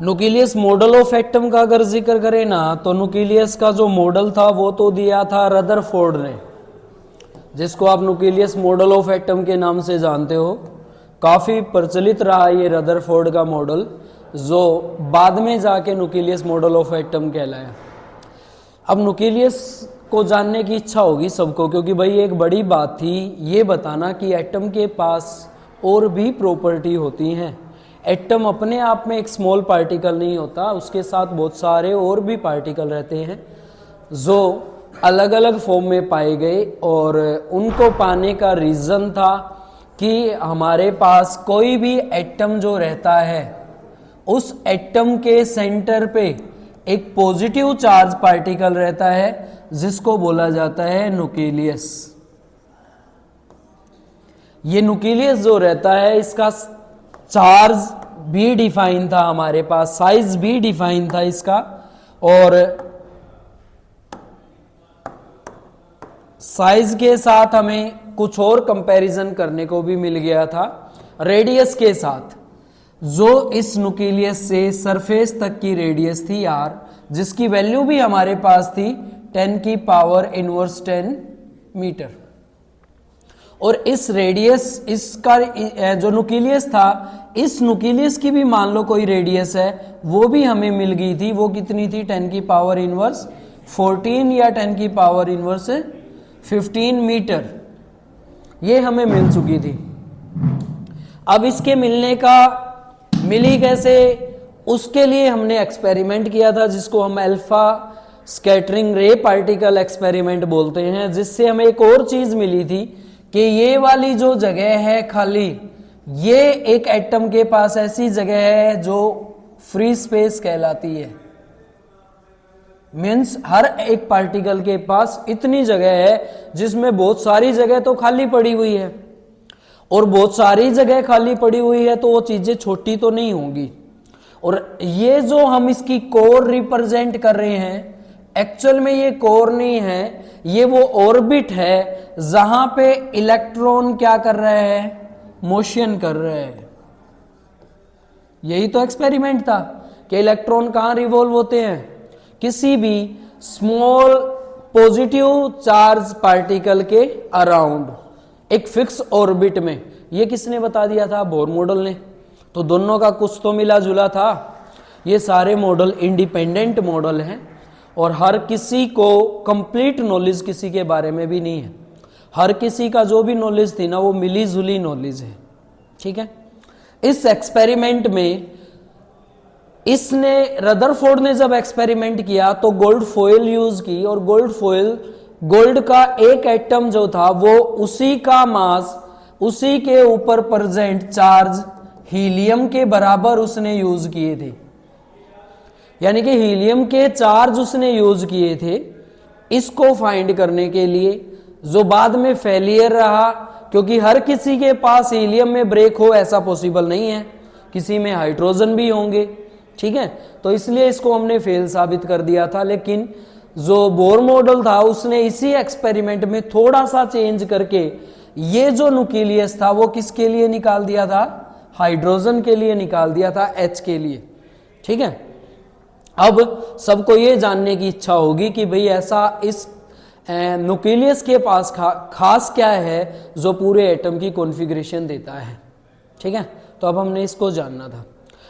Nucleus model of atom का अगर जिक्र करें ना, तो न्यूक्लियस का जो मॉडल था वो तो दिया था रदरफोर्ड ने, जिसको आप न्यूक्लियस मॉडल ऑफ एटम के नाम से जानते हो। काफ़ी प्रचलित रहा ये रदरफोर्ड का मॉडल, जो बाद में जाके न्यूक्लियस मॉडल ऑफ एटम कहलाया। अब न्यूक्लियस को जानने की इच्छा होगी सबको, क्योंकि भाई एक बड़ी बात थी ये बताना कि एटम के पास और भी प्रॉपर्टी होती हैं। एटम अपने आप में एक स्मॉल पार्टिकल नहीं होता, उसके साथ बहुत सारे और भी पार्टिकल रहते हैं जो अलग अलग फॉर्म में पाए गए, और उनको पाने का रीज़न था कि हमारे पास कोई भी एटम जो रहता है उस एटम के सेंटर पे एक पॉजिटिव चार्ज पार्टिकल रहता है जिसको बोला जाता है न्यूक्लियस। ये न्यूक्लियस जो रहता है इसका चार्ज भी डिफाइन था हमारे पास, साइज भी डिफाइन था इसका, और साइज के साथ हमें कुछ और कंपैरिजन करने को भी मिल गया था रेडियस के साथ। जो इस न्यूक्लियस से सरफेस तक की रेडियस थी r, जिसकी वैल्यू भी हमारे पास थी 10⁻⁻10 मीटर। और इस रेडियस, इसका जो न्यूक्लियस था, इस न्यूक्लियस की भी मान लो कोई रेडियस है, वो भी हमें मिल गई थी। वो कितनी थी? 10⁻⁻14 या 10⁻⁻15 मीटर, ये हमें मिल चुकी थी। अब इसके मिली कैसे, उसके लिए हमने एक्सपेरिमेंट किया था जिसको हम अल्फा स्कैटरिंग रे पार्टिकल एक्सपेरिमेंट बोलते हैं, जिससे हमें एक और चीज मिली थी कि ये वाली जो जगह है खाली, ये एक एटम के पास ऐसी जगह है जो फ्री स्पेस कहलाती है। मीन्स हर एक पार्टिकल के पास इतनी जगह है जिसमें बहुत सारी जगह तो खाली पड़ी हुई है, और बहुत सारी जगह खाली पड़ी हुई है तो वो चीजें छोटी तो नहीं होंगी। और ये जो हम इसकी कोर रिप्रेजेंट कर रहे हैं, एक्चुअल में ये कोर नहीं है, ये वो ऑर्बिट है जहां पे इलेक्ट्रॉन क्या कर रहे हैं? मोशन कर रहे हैं। यही तो एक्सपेरिमेंट था कि इलेक्ट्रॉन कहां रिवॉल्व होते हैं? किसी भी स्मॉल पॉजिटिव चार्ज पार्टिकल के अराउंड, एक फिक्स ऑर्बिट में। ये किसने बता दिया था? बोर मॉडल ने। तो दोनों का कुछ तो मिला जुला था। ये सारे मॉडल इंडिपेंडेंट मॉडल हैं, और हर किसी को कंप्लीट नॉलेज किसी के बारे में भी नहीं है। हर किसी का जो भी नॉलेज थी ना, वो मिली जुली नॉलेज है। ठीक है। इस एक्सपेरिमेंट में इसने, रदरफोर्ड ने जब एक्सपेरिमेंट किया तो गोल्ड फॉइल यूज की, और गोल्ड फॉइल, गोल्ड का एक एटम जो था वो उसी का मास, उसी के ऊपर प्रेजेंट चार्ज हीलियम के बराबर उसने यूज किए थे। यानी कि हीलियम के चार्ज उसने यूज किए थे इसको फाइंड करने के लिए, जो बाद में फेलियर रहा, क्योंकि हर किसी के पास हीलियम में ब्रेक हो ऐसा पॉसिबल नहीं है, किसी में हाइड्रोजन भी होंगे। ठीक है, तो इसलिए इसको हमने फेल साबित कर दिया था। लेकिन जो बोर मॉडल था उसने इसी एक्सपेरिमेंट में थोड़ा सा चेंज करके ये जो न्यूक्लियस था वो किसके लिए निकाल दिया था? हाइड्रोजन के लिए निकाल दिया था, H के लिए। ठीक है। अब सबको ये जानने की इच्छा होगी कि भाई ऐसा इस न्यूक्लियस के पास खास क्या है जो पूरे एटम की कॉन्फ़िगरेशन देता है। ठीक है, तो अब हमने इसको जानना था।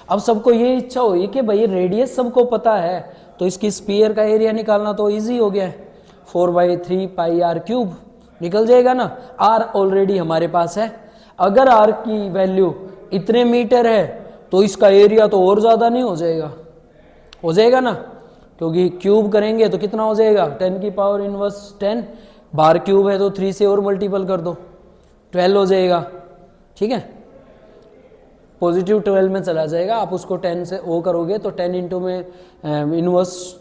अब सबको ये इच्छा हुई कि भाई रेडियस सबको पता है, तो इसकी स्फीयर का एरिया निकालना तो इजी हो गया है। 4/3πr³ निकल जाएगा ना। r ऑलरेडी हमारे पास है। अगर r की वैल्यू इतने मीटर है तो इसका एरिया तो और ज्यादा नहीं हो जाएगा? हो जाएगा ना, क्योंकि क्यूब करेंगे तो कितना हो जाएगा? 10⁻⁻10। बार क्यूब है तो 3 से और मल्टीपल कर दो, 12 हो जाएगा। ठीक है, पॉजिटिव 12 में चला जाएगा। आप उसको 10 से ओ करोगे तो 10 इंटू में इनवर्स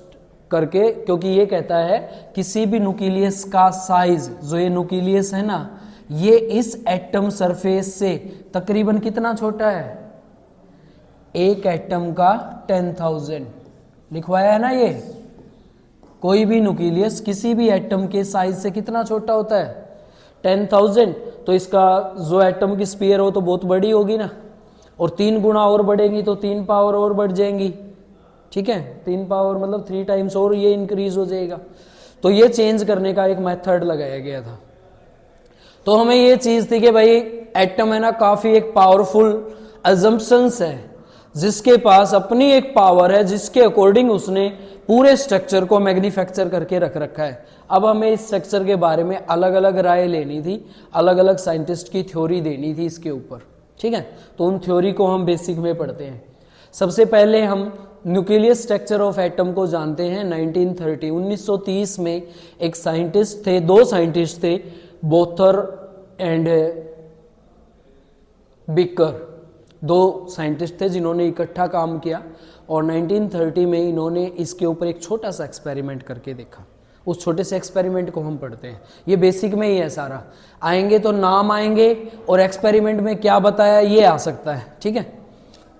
करके, क्योंकि ये कहता है किसी भी न्यूक्लियस का साइज, जो ये न्यूक्लियस है ना, ये इस एटम सरफेस से तकरीबन कितना छोटा है? एक एटम का 10,000 लिखवाया है ना। ये कोई भी न्यूक्लियस किसी भी एटम के साइज से कितना छोटा होता है? 10,000। तो इसका जो एटम की स्फीयर हो तो बहुत बड़ी होगी ना, और 3 गुना और बढ़ेंगी तो 3 पावर और बढ़ जाएंगी, ठीक है, 3 पावर मतलब 3 टाइम्स और ये इंक्रीज हो जाएगा। तो ये चेंज करने का एक मेथड लगाया गया था। तो हमें ये चीज थी कि भाई एटम है ना काफी एक पावरफुल अजम्पशंस है, जिसके पास अपनी एक पावर है, जिसके अकॉर्डिंग उसने पूरे स्ट्रक्चर को मैग्नीफैक्चर करके रख रखा है। अब हमें इस स्ट्रक्चर के बारे में अलग अलग राय लेनी थी, अलग अलग साइंटिस्ट की थ्योरी देनी थी इसके ऊपर, ठीक है। तो उन थ्योरी को हम बेसिक में पढ़ते हैं। सबसे पहले हम न्यूक्लियस स्ट्रक्चर ऑफ एटम को जानते हैं। 1930 में एक साइंटिस्ट थे, 2 साइंटिस्ट थे, बोथर एंड बिकर, 2 साइंटिस्ट थे जिन्होंने इकट्ठा काम किया और 1930 में इन्होंने इसके ऊपर एक छोटा सा एक्सपेरिमेंट करके देखा। उस छोटे से एक्सपेरिमेंट को हम पढ़ते हैं। ये बेसिक में ही है सारा, आएंगे तो नाम आएंगे और एक्सपेरिमेंट में क्या बताया ये आ सकता है, ठीक है।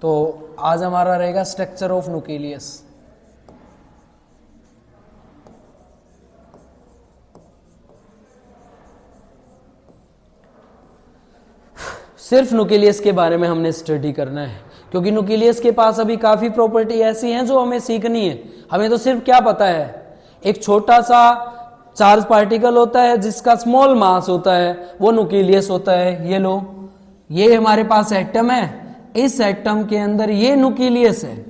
तो आज हमारा रहेगा स्ट्रक्चर ऑफ न्यूक्लियस। सिर्फ न्यूक्लियस के बारे में हमने स्टडी करना है, क्योंकि न्यूक्लियस के पास अभी काफी प्रॉपर्टी ऐसी हैं जो हमें सीखनी है। हमें तो सिर्फ क्या पता है, एक छोटा सा चार्ज पार्टिकल होता है जिसका स्मॉल मास होता है, वो न्यूक्लियस होता है। ये लो, ये हमारे पास एटम है, इस एटम के अंदर ये न्यूक्लियस है,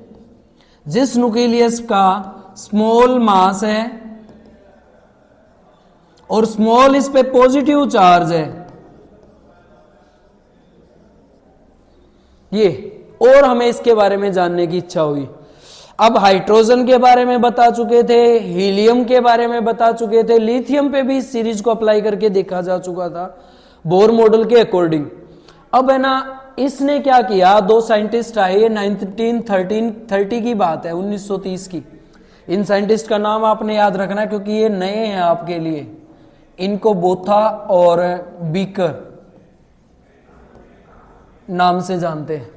जिस न्यूक्लियस का स्मॉल मास है और स्मॉल इस पे पॉजिटिव चार्ज है, ये। और हमें इसके बारे में जानने की इच्छा हुई। अब हाइड्रोजन के बारे में बता चुके थे, हीलियम के बारे में बता चुके थे, लिथियम पे भी इस सीरीज को अप्लाई करके देखा जा चुका था बोर मॉडल के अकॉर्डिंग। अब है ना, इसने क्या किया, 2 साइंटिस्ट आए, 1930 की बात है, 1930 की। इन साइंटिस्ट का नाम आपने याद रखना क्योंकि ये नए हैं आपके लिए। इनको बोथा और बीकर नाम से जानते हैं।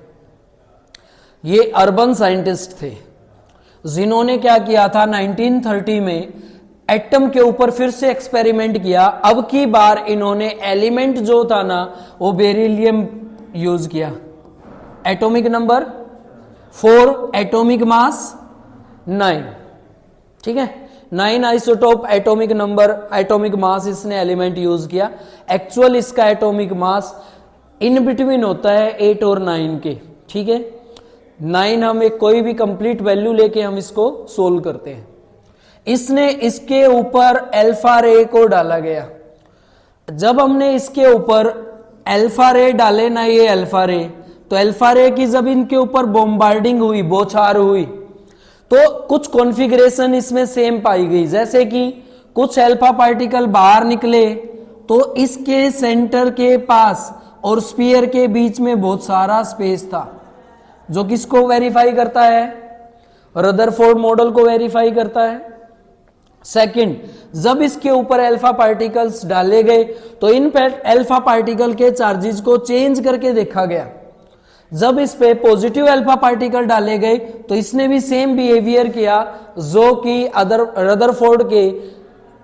ये अर्बन साइंटिस्ट थे जिन्होंने क्या किया था, 1930 में एटम के ऊपर फिर से एक्सपेरिमेंट किया। अब की बार इन्होंने एलिमेंट जो था ना वो बेरिलियम यूज किया। एटॉमिक नंबर 4, एटॉमिक मास 9, ठीक है, 9 isotope atomic number, atomic mass इसने एलिमेंट यूज किया। एक्चुअल इसका एटॉमिक मास इन बिटवीन होता है 8 और 9 के, ठीक है। 9 हम एक कोई भी कंप्लीट वैल्यू लेके हम इसको सोल्व करते हैं। इसने इसके ऊपर अल्फा रे को डाला गया। जब हमने इसके ऊपर अल्फा रे डाले ना, ये अल्फा रे, तो अल्फा रे की जब इनके ऊपर बॉम्बार्डिंग हुई, बौछार हुई, तो कुछ कॉन्फ़िगरेशन इसमें सेम पाई गई। जैसे कि कुछ अल्फा पार्टिकल बाहर निकले तो इसके सेंटर के पास और स्फीयर के बीच में बहुत सारा स्पेस था, जो किसको वेरीफाई करता है, रदरफोर्ड मॉडल को वेरीफाई करता है। सेकंड, जब इसके ऊपर अल्फा पार्टिकल्स डाले गए तो इन पर अल्फा पार्टिकल के चार्जेस को चेंज करके देखा गया। जब इस पे पॉजिटिव अल्फा पार्टिकल डाले गए तो इसने भी सेम बिहेवियर किया जो कि रदरफोर्ड के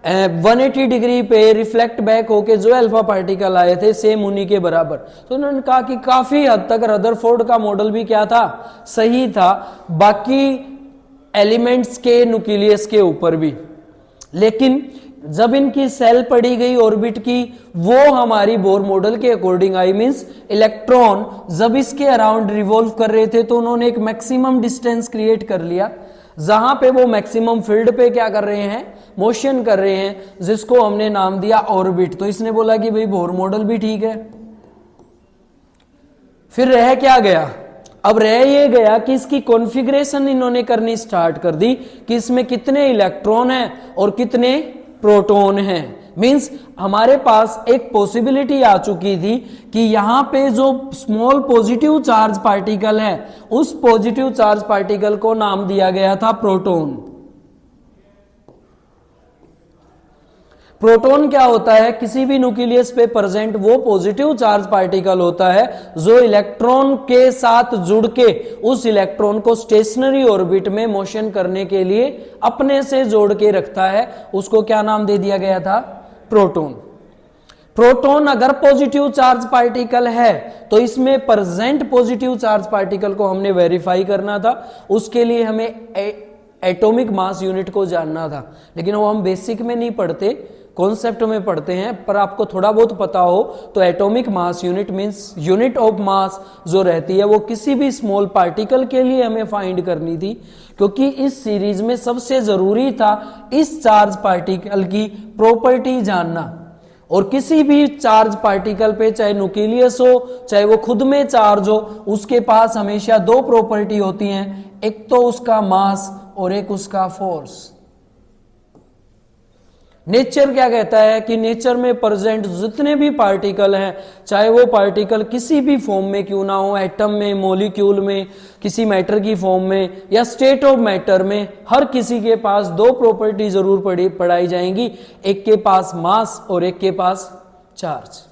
180 डिग्री पे रिफ्लेक्ट बैक होके जो अल्फा पार्टिकल आए थे सेम उन्हीं के बराबर। तो उन्होंने कहा कि काफी हद तक रदरफोर्ड का मॉडल भी क्या था, सही था, बाकी एलिमेंट्स के न्यूक्लियस के ऊपर भी। लेकिन जब इनकी सेल पड़ी गई ऑर्बिट की, वो हमारी बोर मॉडल के अकॉर्डिंग आई, मींस इलेक्ट्रॉन जब इसके अराउंड रिवॉल्व कर रहे थे तो उन्होंने एक मैक्सिमम डिस्टेंस क्रिएट कर लिया, जहां पे वो मैक्सिमम फील्ड पे क्या कर रहे हैं, मोशन कर रहे हैं, जिसको हमने नाम दिया ऑर्बिट। तो इसने बोला कि भाई बोर मॉडल भी ठीक है। फिर रह क्या गया, अब रह ये गया कि इसकी कॉन्फ़िगरेशन इन्होंने करनी स्टार्ट कर दी कि इसमें कितने इलेक्ट्रॉन हैं और कितने प्रोटॉन हैं। मींस हमारे पास एक पॉसिबिलिटी आ चुकी थी कि यहां पे जो स्मॉल पॉजिटिव चार्ज पार्टिकल है, उस पॉजिटिव चार्ज पार्टिकल को नाम दिया गया था प्रोटॉन। प्रोटॉन क्या होता है, किसी भी न्यूक्लियस पे प्रेजेंट वो पॉजिटिव चार्ज पार्टिकल होता है जो इलेक्ट्रॉन के साथ जुड़ के उस इलेक्ट्रॉन को स्टेशनरी ऑर्बिट में मोशन करने के लिए अपने से जोड़ के रखता है। उसको क्या नाम दे दिया गया था, प्रोटॉन। प्रोटॉन अगर पॉजिटिव चार्ज पार्टिकल है तो इसमें प्रेजेंट पॉजिटिव चार्ज पार्टिकल को हमने वेरीफाई करना था, उसके लिए हमें एटॉमिक मास यूनिट को जानना था, लेकिन वो हम बेसिक में नहीं पढ़ते, कॉन्सेप्ट में पढ़ते हैं। पर आपको थोड़ा बहुत पता हो तो atomic mass unit means unit of mass जो रहती है वो किसी भी स्मॉल पार्टिकल के लिए हमें फाइंड करनी थी, क्योंकि इस सीरीज में सबसे जरूरी था इस चार्ज पार्टिकल की प्रॉपर्टी जानना। और किसी भी चार्ज पार्टिकल पे चाहे न्यूक्लियस हो चाहे वो खुद में चार्ज हो, उसके पास हमेशा दो प्रॉपर्टी होती हैं, एक तो उसका मास और एक उसका फोर्स। नेचर क्या कहता है कि नेचर में प्रेजेंट जितने भी पार्टिकल हैं, चाहे वो पार्टिकल किसी भी फॉर्म में क्यों ना हो, एटम में, मॉलिक्यूल में, किसी मैटर की फॉर्म में या स्टेट ऑफ मैटर में, हर किसी के पास दो प्रॉपर्टी जरूर पढ़ाई जाएंगी, एक के पास मास और एक के पास चार्ज।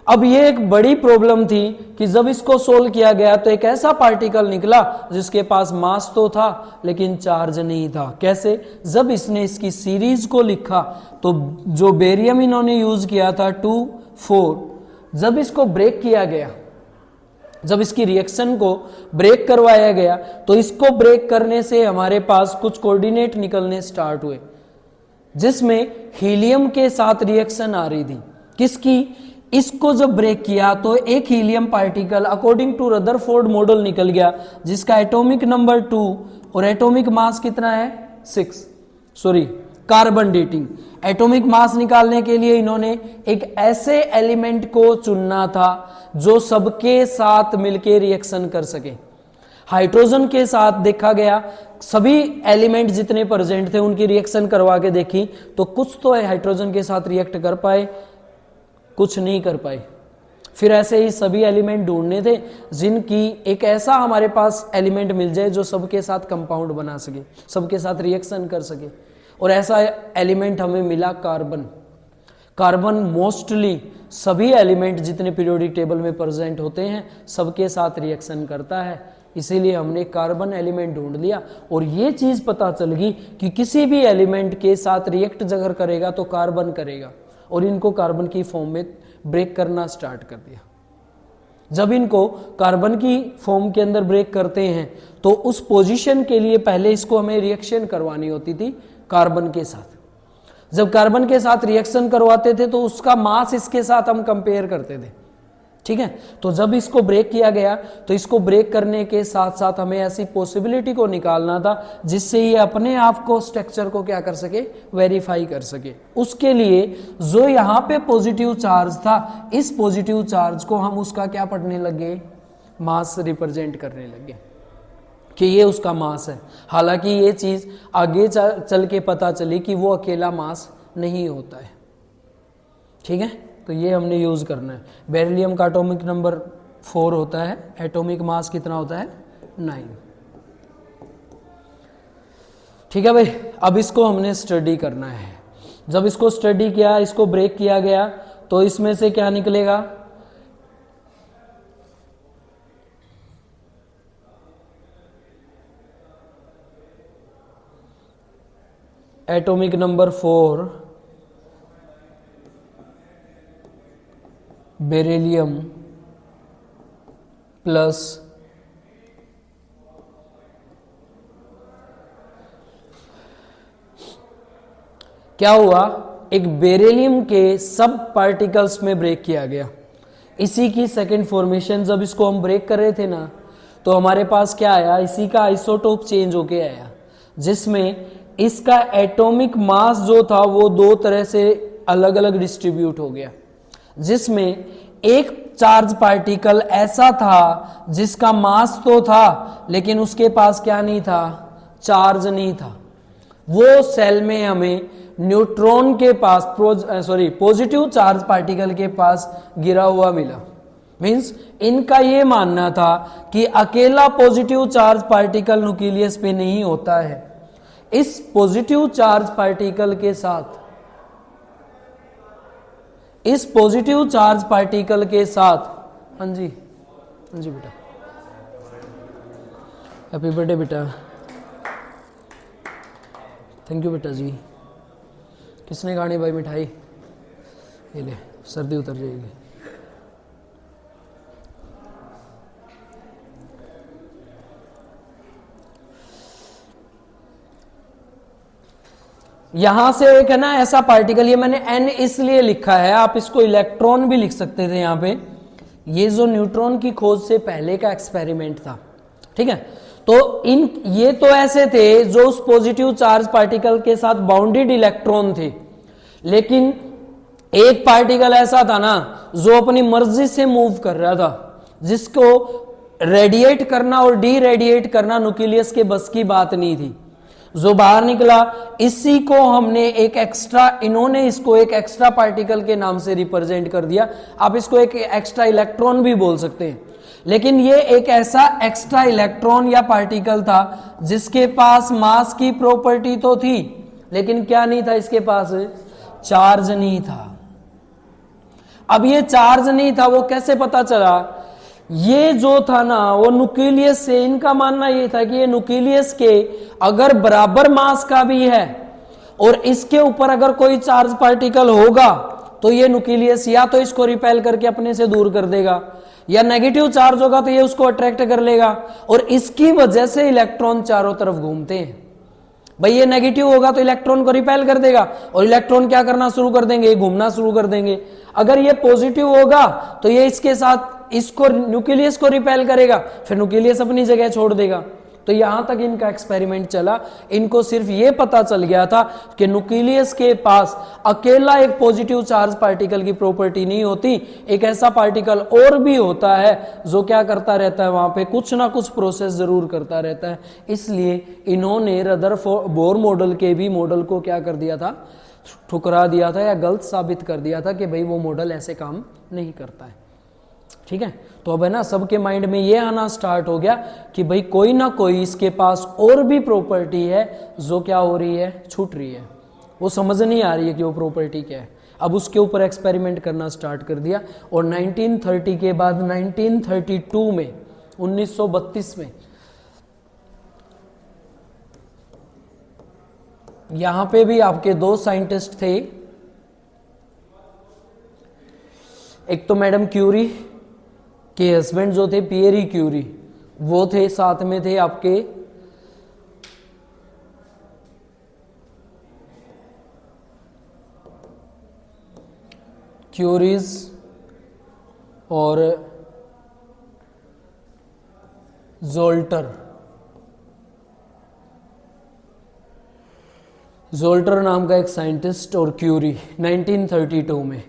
अब ये एक बड़ी प्रॉब्लम थी कि जब इसको सोल्व किया गया तो एक ऐसा पार्टिकल निकला जिसके पास मास तो था लेकिन चार्ज नहीं था। कैसे? जब इसने इसकी सीरीज को लिखा तो जो बेरियम इन्होंने यूज किया था 2,4, जब इसको ब्रेक किया गया, जब इसकी रिएक्शन को ब्रेक करवाया गया तो इसको ब्रेक करने से हमारे पास कुछ कोऑर्डिनेट निकलने स्टार्ट हुए, जिसमें हीलियम के साथ रिएक्शन आ रही थी। किसकी? इसको जब ब्रेक किया तो एक helium particle according to Rutherford model निकल गया, जिसका एटॉमिक नंबर 2 और एटॉमिक मास कितना है 6। Carbon dating. एटॉमिक मास निकालने के लिए इन्होंने एक ऐसे एलिमेंट को चुनना था जो सबके साथ मिलकर रिएक्शन कर सके। हाइड्रोजन के साथ देखा गया, सभी एलिमेंट जितने प्रेजेंट थे उनकी रिएक्शन करवा के देखी तो कुछ तो हाइड्रोजन के साथ रिएक्ट कर पाए, कुछ नहीं कर पाए। फिर ऐसे ही सभी एलिमेंट ढूंढने थे जिनकी एक ऐसा हमारे पास एलिमेंट मिल जाए जो सबके साथ कंपाउंड बना सके, सबके साथ रिएक्शन कर सके, और ऐसा एलिमेंट हमें मिला कार्बन। कार्बन मोस्टली सभी एलिमेंट जितने पीरियोडिक टेबल में प्रेजेंट होते हैं सबके साथ रिएक्शन करता है, इसीलिए हमने कार्बन एलिमेंट ढूंढ लिया। और ये चीज पता चल गई कि किसी भी एलिमेंट के साथ रिएक्ट अगर करेगा तो कार्बन करेगा, और इनको कार्बन की फॉर्म में ब्रेक करना स्टार्ट कर दिया। जब इनको कार्बन की फॉर्म के अंदर ब्रेक करते हैं तो उस पोजीशन के लिए पहले इसको हमें रिएक्शन करवानी होती थी कार्बन के साथ। जब कार्बन के साथ रिएक्शन करवाते थे तो उसका मास इसके साथ हम कंपेयर करते थे, ठीक है। तो जब इसको ब्रेक किया गया तो इसको ब्रेक करने के साथ साथ हमें ऐसी पॉसिबिलिटी को निकालना था जिससे ये अपने आप को स्ट्रक्चर को क्या कर सके, वेरीफाई कर सके। उसके लिए जो यहाँ पे पॉजिटिव चार्ज था, इस पॉजिटिव चार्ज को हम उसका क्या पढ़ने लगे, मास रिप्रेजेंट करने लगे कि ये उसका मास है। हालांकि ये चीज आगे चल के पता चली कि वो अकेला मास नहीं होता है, ठीक है। तो ये हमने यूज करना है। बेरिलियम का एटॉमिक नंबर 4 होता है, एटॉमिक मास कितना होता है 9, ठीक है भाई। अब इसको हमने स्टडी करना है। जब इसको स्टडी किया, इसको ब्रेक किया गया तो इसमें से क्या निकलेगा, एटॉमिक नंबर 4 बेरिलियम प्लस क्या हुआ, एक बेरिलियम के सब पार्टिकल्स में ब्रेक किया गया। इसी की सेकंड फॉर्मेशन, जब इसको हम ब्रेक कर रहे थे ना तो हमारे पास क्या आया, इसी का आइसोटोप चेंज होके आया, जिसमें इसका एटॉमिक मास जो था वो दो तरह से अलग अलग डिस्ट्रीब्यूट हो गया। जिसमें एक चार्ज पार्टिकल ऐसा था जिसका मास तो था लेकिन उसके पास क्या नहीं था, चार्ज नहीं था। वो सेल में हमें न्यूट्रॉन के पास पॉजिटिव चार्ज पार्टिकल के पास गिरा हुआ मिला। मींस इनका ये मानना था कि अकेला पॉजिटिव चार्ज पार्टिकल न्यूक्लियस पे नहीं होता है। इस पॉजिटिव चार्ज पार्टिकल के साथ, इस पॉजिटिव चार्ज पार्टिकल के साथ, हाँ जी बेटा, हैप्पी बर्थडे बेटा, थैंक यू बेटा जी। किसने खानी भाई मिठाई, ये ले, सर्दी उतर जाएगी। यहां से एक है ना ऐसा पार्टिकल, ये मैंने एन इसलिए लिखा है, आप इसको इलेक्ट्रॉन भी लिख सकते थे यहां पे। ये जो न्यूट्रॉन की खोज से पहले का एक्सपेरिमेंट था, ठीक है। तो ये तो ऐसे थे जो उस पॉजिटिव चार्ज पार्टिकल के साथ बाउंडेड इलेक्ट्रॉन थे, लेकिन एक पार्टिकल ऐसा था ना जो अपनी मर्जी से मूव कर रहा था, जिसको रेडिएट करना और डी रेडिएट करना न्यूक्लियस के बस की बात नहीं थी। जो बाहर निकला इसी को हमने एक एक्स्ट्रा, इन्होंने इसको एक एक्स्ट्रा पार्टिकल के नाम से रिप्रेजेंट कर दिया। आप इसको एक एक्स्ट्रा इलेक्ट्रॉन भी बोल सकते हैं, लेकिन ये एक ऐसा एक्स्ट्रा इलेक्ट्रॉन या पार्टिकल था जिसके पास मास की प्रॉपर्टी तो थी, लेकिन क्या नहीं था इसके पास, चार्ज नहीं था। अब ये चार्ज नहीं था, वो कैसे पता चला? ये जो था ना वो न्यूक्लियस से, इनका मानना ये था कि ये न्यूक्लियस के अगर बराबर मास का भी है और इसके ऊपर अगर कोई चार्ज पार्टिकल होगा तो ये न्यूक्लियस या तो इसको रिपेल करके अपने से दूर कर देगा, या नेगेटिव चार्ज होगा तो ये उसको अट्रैक्ट कर लेगा, और इसकी वजह से इलेक्ट्रॉन चारों तरफ घूमते हैं। भाई ये नेगेटिव होगा तो इलेक्ट्रॉन को रिपेल कर देगा, और इलेक्ट्रॉन क्या करना शुरू कर देंगे, घूमना शुरू कर देंगे। अगर ये पॉजिटिव होगा तो ये इसके साथ इसको न्यूक्लियस को रिपेल करेगा, फिर न्यूक्लियस अपनी जगह छोड़ देगा। तो यहां तक इनका एक्सपेरिमेंट चला। इनको सिर्फ ये पता चल गया था कि न्यूक्लियस के पास अकेला एक पॉजिटिव चार्ज पार्टिकल की प्रॉपर्टी नहीं होती, एक ऐसा पार्टिकल और भी होता है जो क्या करता रहता है, वहां पे कुछ ना कुछ प्रोसेस जरूर करता रहता है। इसलिए इन्होंने रदरफोर्ड मॉडल के भी मॉडल को क्या कर दिया था, ठुकरा दिया था या गलत साबित कर दिया था कि भाई वो मॉडल ऐसे काम नहीं करता है। ठीक है, तो अब है ना सबके माइंड में ये आना स्टार्ट हो गया कि भाई कोई ना कोई इसके पास और भी प्रॉपर्टी है जो क्या हो रही है, छूट रही है। वो समझ नहीं आ रही है कि वो प्रॉपर्टी क्या है। अब उसके ऊपर एक्सपेरिमेंट करना स्टार्ट कर दिया, और 1930 के बाद 1932 में 1932 में यहां पे भी आपके दो साइंटिस्ट थे, एक तो मैडम क्यूरी के हस्बैंड जो थे पियरी क्यूरी, वो थे, साथ में थे आपके क्यूरीज और जोल्टर। जोल्टर नाम का एक साइंटिस्ट और क्यूरी 1932 में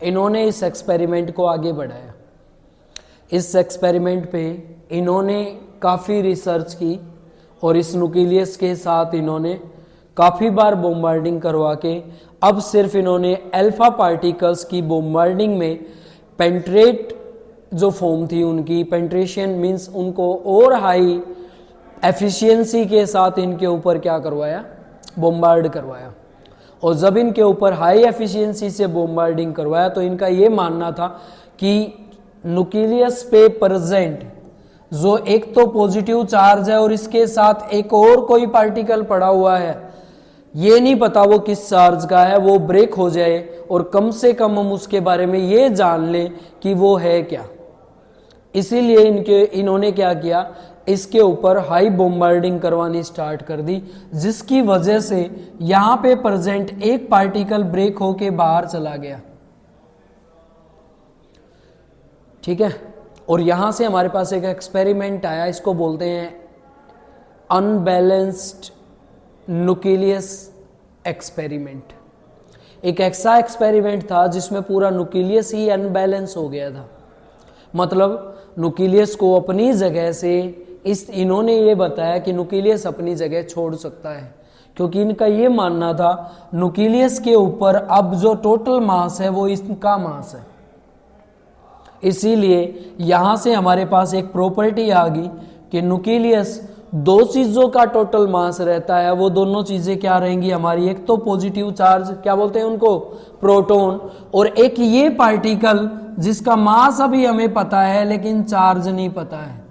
इन्होंने इस एक्सपेरिमेंट को आगे बढ़ाया। इस एक्सपेरिमेंट पे इन्होंने काफ़ी रिसर्च की और इस न्यूक्लियस के साथ इन्होंने काफ़ी बार बॉम्बार्डिंग करवा के अब सिर्फ इन्होंने अल्फा पार्टिकल्स की बॉम्बार्डिंग में पेंट्रेट जो फॉर्म थी उनकी, पेंट्रेशन मींस उनको और हाई एफिशिएंसी के साथ इनके ऊपर क्या करवाया, बॉम्बार्ड करवाया। और जब इनके ऊपर हाई एफिशिएंसी से बॉम्बार्डिंग करवाया तो इनका ये मानना था कि न्यूक्लियस पे प्रेजेंट जो एक तो पॉजिटिव चार्ज है और इसके साथ एक और कोई पार्टिकल पड़ा हुआ है, ये नहीं पता वो किस चार्ज का है, वो ब्रेक हो जाए और कम से कम हम उसके बारे में ये जान लें कि वो है क्या। इसीलिए इन्होंने क्या किया, इसके ऊपर हाई बॉम्बार्डिंग करवानी स्टार्ट कर दी, जिसकी वजह से यहां पे प्रेजेंट एक पार्टिकल ब्रेक होके बाहर चला गया। ठीक है, और यहां से हमारे पास एक एक्सपेरिमेंट आया, इसको बोलते हैं अनबैलेंस्ड न्यूक्लियस एक्सपेरिमेंट। एक ऐसा एक्सपेरिमेंट था जिसमें पूरा न्यूक्लियस ही अनबैलेंस हो गया था। मतलब न्यूक्लियस को अपनी जगह से इन्होंने ये बताया कि न्यूक्लियस अपनी जगह छोड़ सकता है, क्योंकि इनका ये मानना था न्यूक्लियस के ऊपर अब जो टोटल मास है वो इसका मास है। इसीलिए यहां से हमारे पास एक प्रॉपर्टी आ गई कि न्यूक्लियस दो चीजों का टोटल मास रहता है, वो दोनों चीजें क्या रहेंगी हमारी, एक तो पॉजिटिव चार्ज, क्या बोलते हैं उनको, प्रोटॉन, और एक ये पार्टिकल जिसका मास अभी हमें पता है लेकिन चार्ज नहीं पता है।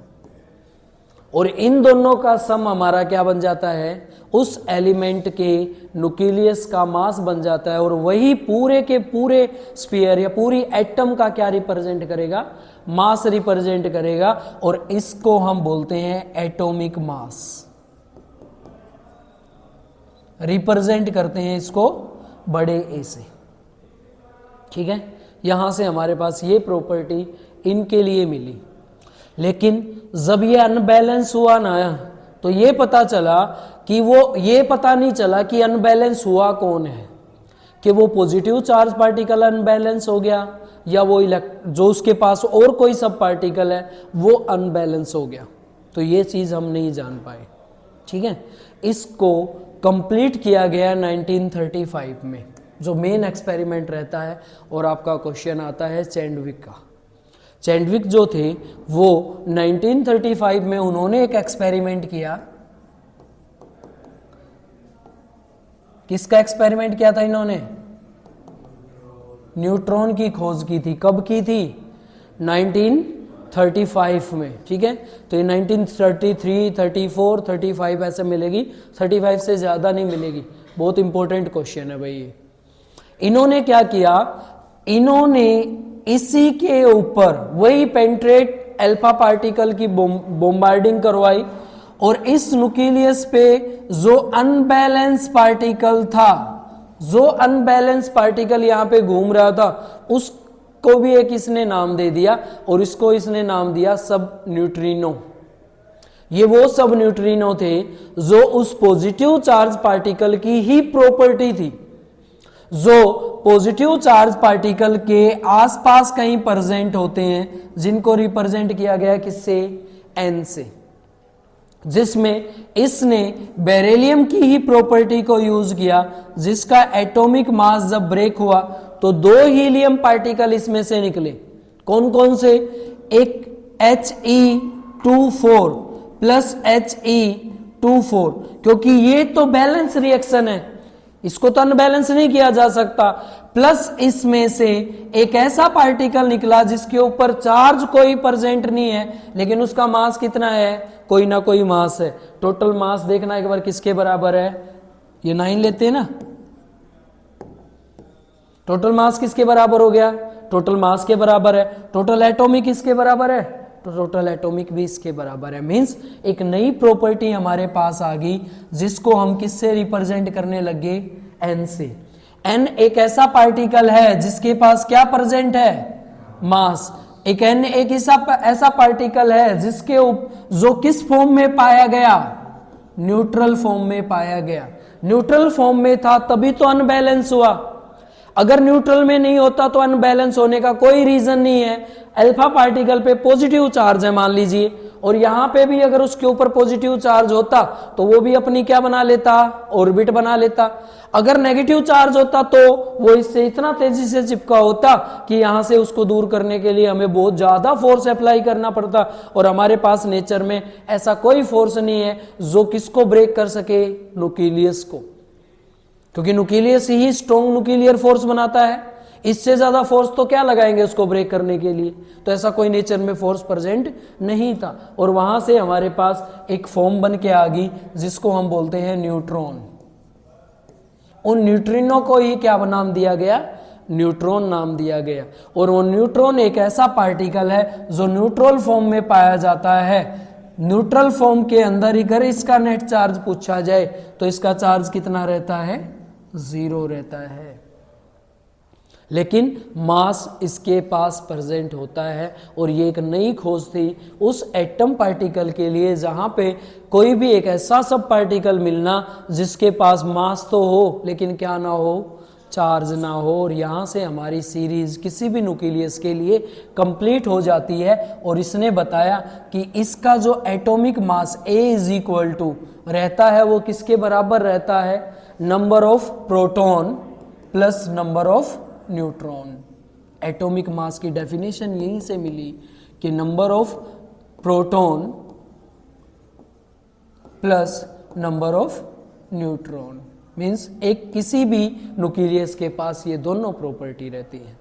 और इन दोनों का सम हमारा क्या बन जाता है, उस एलिमेंट के न्यूक्लियस का मास बन जाता है, और वही पूरे के पूरे स्फीयर या पूरी एटम का क्या रिप्रेजेंट करेगा, मास रिप्रेजेंट करेगा, और इसको हम बोलते हैं एटॉमिक मास, रिप्रेजेंट करते हैं इसको बड़े ए से। ठीक है, यहां से हमारे पास ये प्रॉपर्टी इनके लिए मिली। लेकिन जब ये अनबैलेंस हुआ ना, तो ये पता चला कि ये पता नहीं चला कि अनबैलेंस हुआ कौन है, कि वो पॉजिटिव चार्ज पार्टिकल अनबैलेंस हो गया, या वो जो उसके पास और कोई सब पार्टिकल है वो अनबैलेंस हो गया। तो ये चीज हम नहीं जान पाए। ठीक है, इसको कंप्लीट किया गया 1935 में, जो मेन एक्सपेरिमेंट रहता है, और आपका क्वेश्चन आता है चैंडविक का। चैंडविक जो थे वो 1935 में उन्होंने एक एक्सपेरिमेंट किया। किसका एक्सपेरिमेंट किया था इन्होंने? न्यूट्रॉन की खोज की थी। कब की थी? 1935 में। ठीक है, तो ये 1933, 34, 35 ऐसे मिलेगी, 35 से ज्यादा नहीं मिलेगी। बहुत इंपॉर्टेंट क्वेश्चन है भाई ये। इन्होंने क्या किया, इन्होंने इसी के ऊपर वही पेंट्रेट अल्फा पार्टिकल की बॉम्बार्डिंग करवाई, और इस न्यूक्लियस पे जो अनबैलेंस पार्टिकल था, जो अनबैलेंस पार्टिकल यहां पे घूम रहा था, उसको भी एक इसने नाम दे दिया, और इसको इसने नाम दिया सब न्यूट्रिनो। ये वो सब न्यूट्रिनो थे जो उस पॉजिटिव चार्ज पार्टिकल की ही प्रॉपर्टी थी, जो पॉजिटिव चार्ज पार्टिकल के आसपास कहीं प्रेजेंट होते हैं, जिनको रिप्रेजेंट किया गया किससे? एन से, जिसमें इसने बेरिलियम की ही प्रॉपर्टी को यूज किया, जिसका एटॉमिक मास जब ब्रेक हुआ तो 2 हीलियम पार्टिकल इसमें से निकले। कौन कौन से? एक He24 प्लस He24, क्योंकि ये तो बैलेंस रिएक्शन है, इसको तो अनबैलेंस नहीं किया जा सकता। प्लस इसमें से एक ऐसा पार्टिकल निकला जिसके ऊपर चार्ज कोई प्रेजेंट नहीं है, लेकिन उसका मास कितना है? कोई ना कोई मास है। टोटल मास देखना एक बार किसके बराबर है? ये 9 लेते हैं ना, टोटल मास किसके बराबर हो गया? टोटल मास के बराबर है। टोटल एटॉमिक किसके बराबर है? तो टोटल एटॉमिक भी इसके बराबर है। मींस एक नई प्रॉपर्टी हमारे पास आ गई, जिसको हम किससे रिप्रेजेंट करने लगे? एन से। एन एक ऐसा पार्टिकल है जिसके पास क्या प्रेजेंट है? मास। एक एन एक ऐसा पार्टिकल है जिसके जो किस फॉर्म में पाया गया? न्यूट्रल फॉर्म में पाया गया। न्यूट्रल फॉर्म में था तभी तो अनबैलेंस हुआ। अगर न्यूट्रल में नहीं होता तो अनबैलेंस होने का कोई रीजन नहीं है। अल्फा पार्टिकल पे पॉजिटिव चार्ज है मान लीजिए, और यहां पे भी अगर उसके ऊपर पॉजिटिव चार्ज होता तो वो भी अपनी क्या बना लेता? ऑर्बिट बना लेता। अगर नेगेटिव चार्ज होता तो वो इससे इतना तेजी से चिपका होता कि यहां से उसको दूर करने के लिए हमें बहुत ज्यादा फोर्स अप्लाई करना पड़ता, और हमारे पास नेचर में ऐसा कोई फोर्स नहीं है जो किसको ब्रेक कर सके? न्यूक्लियस को, क्योंकि न्यूक्लियस ही स्ट्रॉन्ग न्यूक्लियर फोर्स बनाता है। इससे ज्यादा फोर्स तो क्या लगाएंगे उसको ब्रेक करने के लिए? तो ऐसा कोई नेचर में फोर्स प्रेजेंट नहीं था, और वहां से हमारे पास एक फॉर्म बन के आ गई जिसको हम बोलते हैं न्यूट्रॉन। उन न्यूट्रिनो को ही क्या नाम दिया गया? न्यूट्रॉन नाम दिया गया। और वो न्यूट्रॉन एक ऐसा पार्टिकल है जो न्यूट्रल फॉर्म में पाया जाता है। न्यूट्रल फॉर्म के अंदर अगर इसका नेट चार्ज पूछा जाए तो इसका चार्ज कितना रहता है? 0 रहता है, लेकिन मास इसके पास प्रेजेंट होता है। और ये एक नई खोज थी उस एटम पार्टिकल के लिए, जहां पे कोई भी एक ऐसा सब पार्टिकल मिलना जिसके पास मास तो हो लेकिन क्या ना हो? चार्ज ना हो। और यहां से हमारी सीरीज किसी भी न्यूक्लियस के लिए कंप्लीट हो जाती है। और इसने बताया कि इसका जो atomic mass A is equal to रहता है वो किसके बराबर रहता है? Number of proton plus number of neutron. Atomic mass की डेफिनेशन यहीं से मिली कि number of proton plus number of neutron. Means एक किसी भी न्यूक्लियस के पास ये दोनों प्रॉपर्टी रहती है।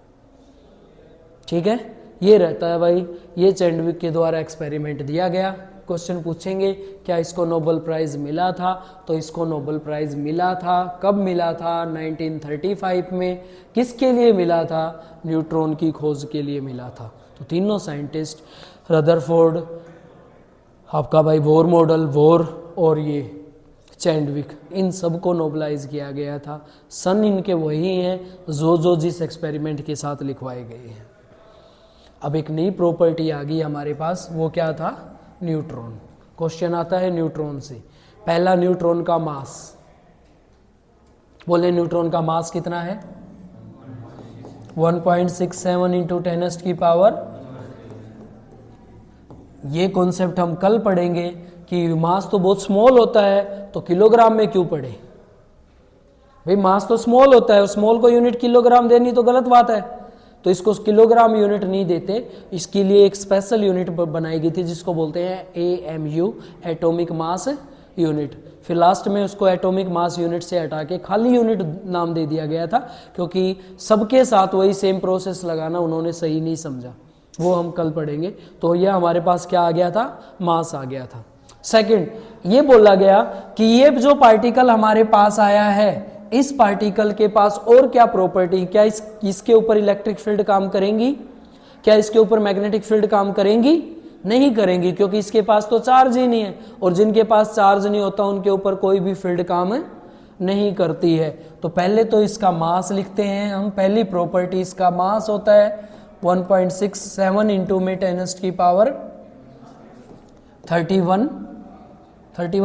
ठीक है, ये रहता है भाई, ये चैंडविक के द्वारा एक्सपेरिमेंट दिया गया। क्वेश्चन पूछेंगे क्या इसको नोबेल प्राइज मिला था, तो इसको नोबेल प्राइज मिला था। कब मिला था? 1935 में। किसके लिए मिला था? न्यूट्रॉन की खोज के लिए मिला था। तो तीनों साइंटिस्ट, रदरफोर्ड, आपका भाई बोर मॉडल, बोर और ये चैंडविक, इन सबको नोबलाइज किया गया था। सन इनके वही हैं जो जिस एक्सपेरिमेंट के साथ लिखवाए गए हैं। अब एक नई प्रॉपर्टी आ गई हमारे पास, वो क्या था? न्यूट्रॉन। क्वेश्चन आता है न्यूट्रॉन से। पहला, न्यूट्रॉन का मास। बोले न्यूट्रॉन का मास कितना है? 1.67 इंटू 10 की पावर। ये कॉन्सेप्ट हम कल पढ़ेंगे कि मास तो बहुत स्मॉल होता है, तो किलोग्राम में क्यों पढ़े भाई? मास तो स्मॉल होता है, स्मॉल को यूनिट किलोग्राम देनी तो गलत बात है। तो इसको किलोग्राम यूनिट नहीं देते, इसके लिए एक स्पेशल यूनिट बनाई गई थी जिसको बोलते हैं AMU, एटॉमिक मास यूनिट। फिर लास्ट में उसको एटॉमिक मास यूनिट से हटा के खाली यूनिट नाम दे दिया गया था, क्योंकि सबके साथ वही सेम प्रोसेस लगाना उन्होंने सही नहीं समझा। वो हम कल पढ़ेंगे। तो यह हमारे पास क्या आ गया था? मास आ गया था। सेकंड, ये बोला गया कि ये जो पार्टिकल हमारे पास आया है, इस पार्टिकल के पास और क्या प्रॉपर्टी, क्या इसके ऊपर इलेक्ट्रिक फील्ड काम करेंगी? क्या इसके ऊपर मैग्नेटिक फील्ड काम करेंगी? नहीं करेंगी, क्योंकि इसके पास तो चार्ज ही नहीं है, और जिनके पास चार्ज नहीं होता उनके ऊपर कोई भी फील्ड काम नहीं करती है। तो पहले तो इसका मास लिखते हैं हम। पहली प्रॉपर्टी, इसका मास होता है 1.67 इंटू में 10 की पावर 31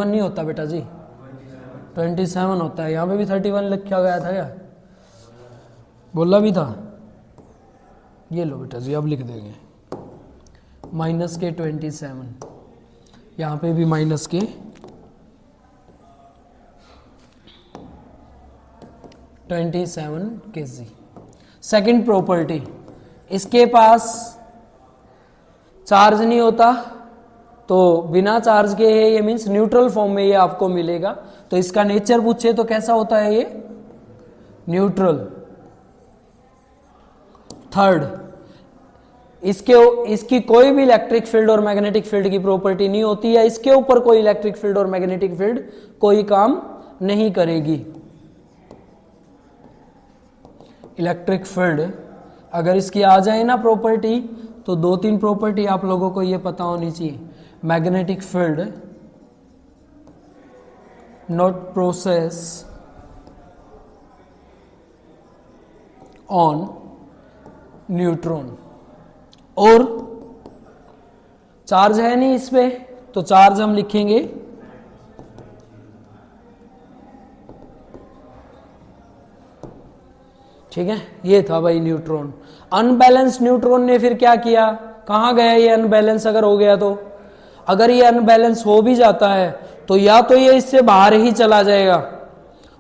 नहीं होता बेटा जी, 27 होता है। यहाँ पे भी 31 लिखा गया था क्या? बोला भी था। ये लो बेटा जी, अब लिख देंगे माइनस के 27, यहाँ पे भी माइनस के 27 kg। सेकेंड प्रॉपर्टी, इसके पास चार्ज नहीं होता, तो बिना चार्ज के है, ये मीन्स न्यूट्रल फॉर्म में ये आपको मिलेगा। तो इसका नेचर पूछे तो कैसा होता है ये? न्यूट्रल। थर्ड, इसकी कोई भी इलेक्ट्रिक फील्ड और मैग्नेटिक फील्ड की प्रॉपर्टी नहीं होती है, इसके ऊपर कोई इलेक्ट्रिक फील्ड और मैग्नेटिक फील्ड कोई काम नहीं करेगी। इलेक्ट्रिक फील्ड अगर इसकी आ जाए ना प्रॉपर्टी, तो 2-3 प्रॉपर्टी आप लोगों को ये पता होनी चाहिए। Magnetic field not process on neutron, और चार्ज है नहीं इस पे, तो चार्ज हम लिखेंगे ठीक है। ये था भाई न्यूट्रॉन। अनबैलेंस न्यूट्रॉन ने फिर क्या किया? कहां गया ये अनबैलेंस? अगर हो गया तो, अगर ये अनबैलेंस हो भी जाता है तो या तो ये इससे बाहर ही चला जाएगा,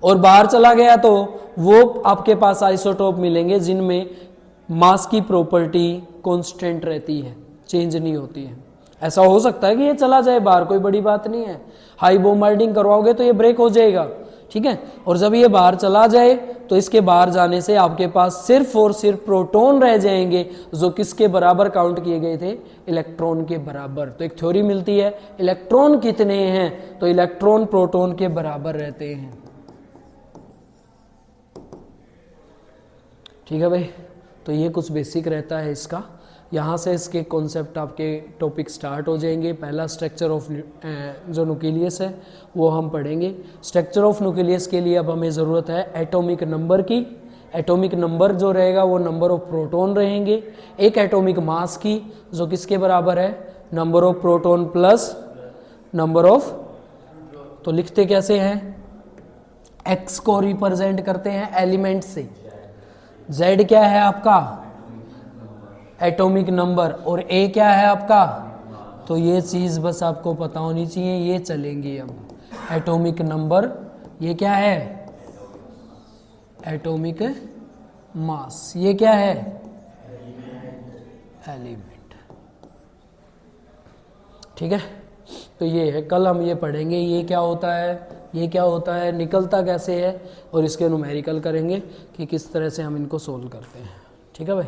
और बाहर चला गया तो वो आपके पास आइसोटोप मिलेंगे जिनमें मास की प्रॉपर्टी कांस्टेंट रहती है, चेंज नहीं होती है। ऐसा हो सकता है कि ये चला जाए बाहर, कोई बड़ी बात नहीं है। हाई बॉम्बार्डिंग करवाओगे तो ये ब्रेक हो जाएगा, ठीक है। और जब ये बाहर चला जाए तो इसके बाहर जाने से आपके पास सिर्फ और सिर्फ प्रोटॉन रह जाएंगे, जो किसके बराबर काउंट किए गए थे? इलेक्ट्रॉन के बराबर। तो एक थ्योरी मिलती है, इलेक्ट्रॉन कितने हैं? तो इलेक्ट्रॉन प्रोटॉन के बराबर रहते हैं, ठीक है भाई। तो ये कुछ बेसिक रहता है इसका। यहाँ से इसके कॉन्सेप्ट आपके टॉपिक स्टार्ट हो जाएंगे। पहला स्ट्रक्चर ऑफ जो न्यूक्लियस है वो हम पढ़ेंगे। स्ट्रक्चर ऑफ न्यूक्लियस के लिए अब हमें ज़रूरत है एटॉमिक नंबर की। एटॉमिक नंबर जो रहेगा वो नंबर ऑफ प्रोटॉन रहेंगे। एक एटॉमिक मास की, जो किसके बराबर है? Number of proton plus number of, तो लिखते कैसे हैं? एक्स को रिप्रेजेंट करते हैं एलिमेंट से। जेड क्या है आपका? Atomic number. और ए क्या है आपका? तो ये चीज बस आपको पता होनी चाहिए, ये चलेंगी अब। एटॉमिक नंबर, ये क्या है? एटॉमिक मास, ये क्या है? एलिमेंट, ठीक है। तो ये है, कल हम ये पढ़ेंगे ये क्या होता है, ये क्या होता है, निकलता कैसे है, और इसके न्यूमेरिकल करेंगे कि किस तरह से हम इनको सोल्व करते हैं, ठीक है भाई।